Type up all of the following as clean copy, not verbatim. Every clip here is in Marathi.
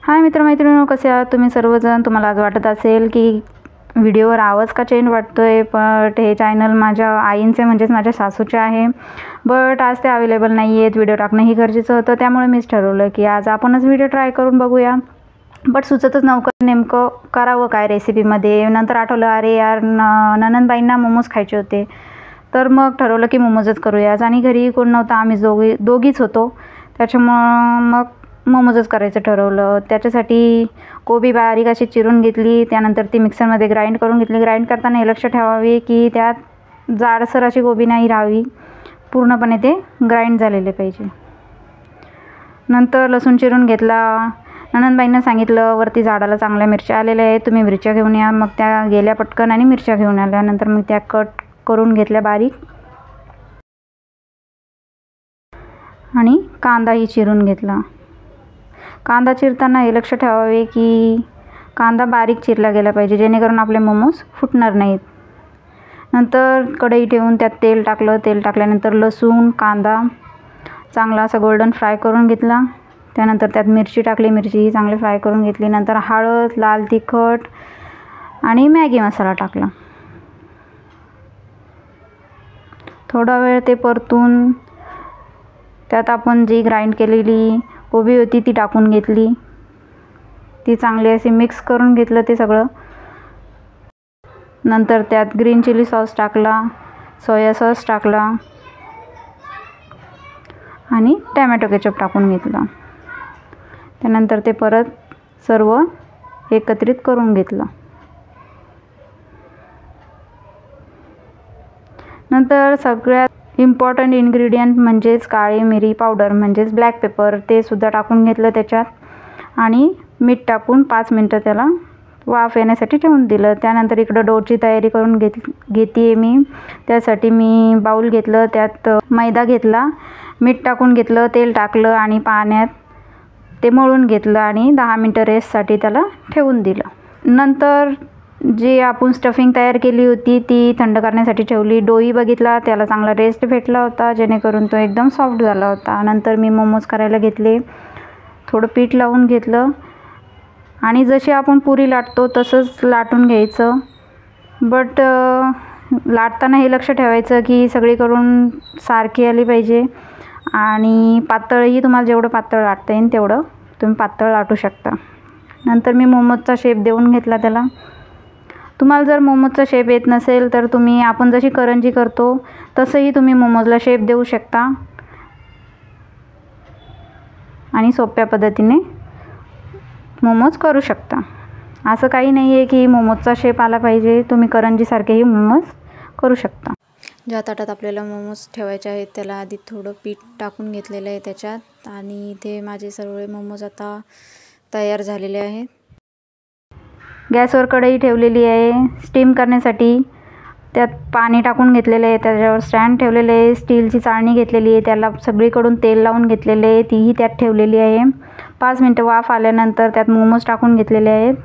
हाय मित्रमैत्रिणींनो, कसे आहात तुम्ही सर्वजण। तुम्हाला आज वाटत असेल की व्हिडिओवर आवाज का चेंज वाटतोय, बट हे चॅनल माझ्या आईंचे म्हणजेच माझ्या सासूचे आहे, बट आज ते अवेलेबल नाही आहेत। व्हिडिओ टाकणंही गरजेचं होतं, त्यामुळे मीच ठरवलं की आज आपणच व्हिडिओ ट्राय करून बघूया। बट सुचतच नव्हतं नेमकं करावं काय रेसिपीमध्ये। नंतर आठवलं, अरे यार ननंदबाईंना मोमोज खायचे होते, तर मग ठरवलं की मोमोजच करूया। आणि घरी कोण नव्हतं, आम्ही दोघीच होतो, त्याच्यामुळं मग मोमोजच करायचं ठरवलं। त्याच्यासाठी कोबी बारीक अशी चिरून घेतली, त्यानंतर ती मिक्सरमध्ये ग्राइंड करून घेतली। ग्राइंड करताना हे लक्ष ठेवावे की त्यात जाडसर अशी कोबी नाही राहावी, पूर्णपणे ते ग्राइंड झालेले पाहिजे। नंतर लसूण चिरून घेतला। ननंदबाईंना सांगितलं वरती झाडाला चांगल्या मिरच्या आलेल्या आहेत, तुम्ही मिरच्या घेऊन या। मग त्या गेल्या पटकन आणि मिरच्या घेऊन आल्या। नंतर मग त्या कट करून घेतल्या बारीक, आणि कांदाही चिरून घेतला। कांदा चिरताना हे लक्ष ठेवावे की कांदा बारीक चिरला गेला पाहिजे, जेणेकरून आपले मोमोज फुटणार नाहीत। नंतर कढई ठेवून त्यात तेल टाकलं। तेल टाकल्यानंतर लसूण कांदा चांगला असा गोल्डन फ्राय करून घेतला। त्यानंतर त्यात मिरची टाकली, मिरचीही चांगली फ्राय करून घेतली। नंतर हळद, लाल तिखट आणि मॅगी मसाला टाकला। थोडा वेळ ते परतून त्यात आपण जी ग्राइंड केलेली कोबी होती ती टाकून घेतली। ती चांगली अशी मिक्स करून घेतलं ते सगळं। नंतर त्यात ग्रीन चिली सॉस टाकला, सोया सॉस टाकला आणि टोमॅटो केचप टाकून घेतला। त्यानंतर ते परत सर्व एकत्रित करून घेतलं। नंतर सगळ्यात इम्पॉर्टंट इन्ग्रेडियंट म्हणजेच काळी मिरी पावडर म्हणजेच ब्लॅक पेपर, ते सुद्धा टाकून घेतलं त्याच्यात, आणि मीठ टाकून 5 मिनिटं त्याला वाफ येण्यासाठी ठेवून दिलं। त्यानंतर इकडं डोची तयारी करून घेते मी। त्यासाठी मी बाउल घेतलं, त्यात मैदा घेतला, मीठ टाकून घेतलं, तेल टाकलं आणि पाण्यात ते मळून घेतलं आणि 10 मिनिटं रेस्टसाठी त्याला ठेवून दिलं। नंतर जी आपण स्टफिंग तयार केली होती ती थंड करण्यासाठी ठेवली। डोही बघितला, त्याला चांगला रेस्ट भेटला होता, जेणेकरून तो एकदम सॉफ्ट झाला होता। नंतर मी मोमोज करायला घेतले, थोडं पीठ लावून घेतलं आणि जशी आपण पुरी लाटतो तसंच लाटून घ्यायचं। बट लाटताना हे लक्ष ठेवायचं की सगळीकडून सारखी आली पाहिजे, आणि पातळही तुम्हाला जेवढं पातळ लाटता येईल तेवढं तुम्ही पातळ लाटू शकता। नंतर मी मोमोजचा शेप देऊन घेतला त्याला। तुम्हाला जर मोमोजचा शेप येत नसेल तर तुम्ही आपण जशी करंजी करतो तसंही तुम्ही मोमोजला शेप देऊ शकता, आणि सोप्या पद्धतीने मोमोज करू शकता। असं काही नाही आहे की मोमोजचा शेप आला पाहिजे, तुम्ही करंजीसारखेही मोमोज करू शकता। ज्या ताटात आपल्याला मोमोज ठेवायचे आहेत त्याला आधी थोडं पीठ टाकून घेतलेलं आहे त्याच्यात, आणि ते माझे सर्व मोमोज आता तयार झालेले आहेत। गॅसवर कढई ठेवलेली आहे स्टीम करण्यासाठी, त्यात पाणी टाकून घेतलेलं आहे, त्याच्यावर स्टँड ठेवलेले आहे, स्टीलची चाळणी घेतलेली आहे, त्याला सगळीकडून तेल लावून घेतलेले आहे, तीही त्यात ठेवलेली आहे। 5 मिनिटं वाफ आल्यानंतर त्यात मोमोज टाकून घेतलेले आहेत।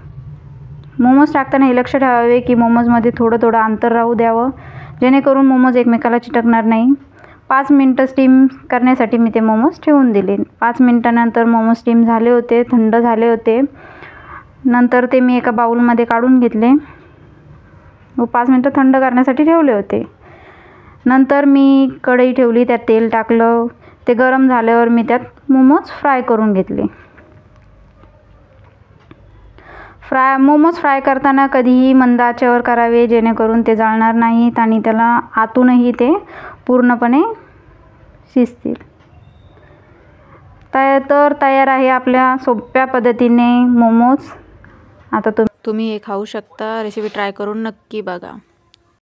मोमोज टाकताना हे लक्ष ठेवावे की मोमोजमध्ये थोडं अंतर राहू द्यावं, जेणेकरून मोमोज एकमेकाला चिटकणार नाही। 5 मिनिटं स्टीम करण्यासाठी मी ते मोमोज ठेवून दिले। 5 मिनिटानंतर मोमोज स्टीम झाले होते, थंड झाले होते। नंतर ते मी एका बाउलमध्ये काढून घेतले व 5 मिनिटं थंड करण्यासाठी ठेवले होते। नंतर मी कढई ठेवली, त्यात तेल टाकलं, ते गरम झाल्यावर मी त्यात मोमोज फ्राय करून घेतले। मोमोज फ्राय करताना कधीही मंद आचेवर करावे, जेणेकरून ते जळणार नाहीत आणि त्याला आतूनही ते पूर्णपणे शिजतील। तर तयार आहे आपल्या सोप्या पद्धतीने मोमोज। आता तुम्ही हे खाऊ शकता। रेसिपी ट्राय करून नक्की बघा।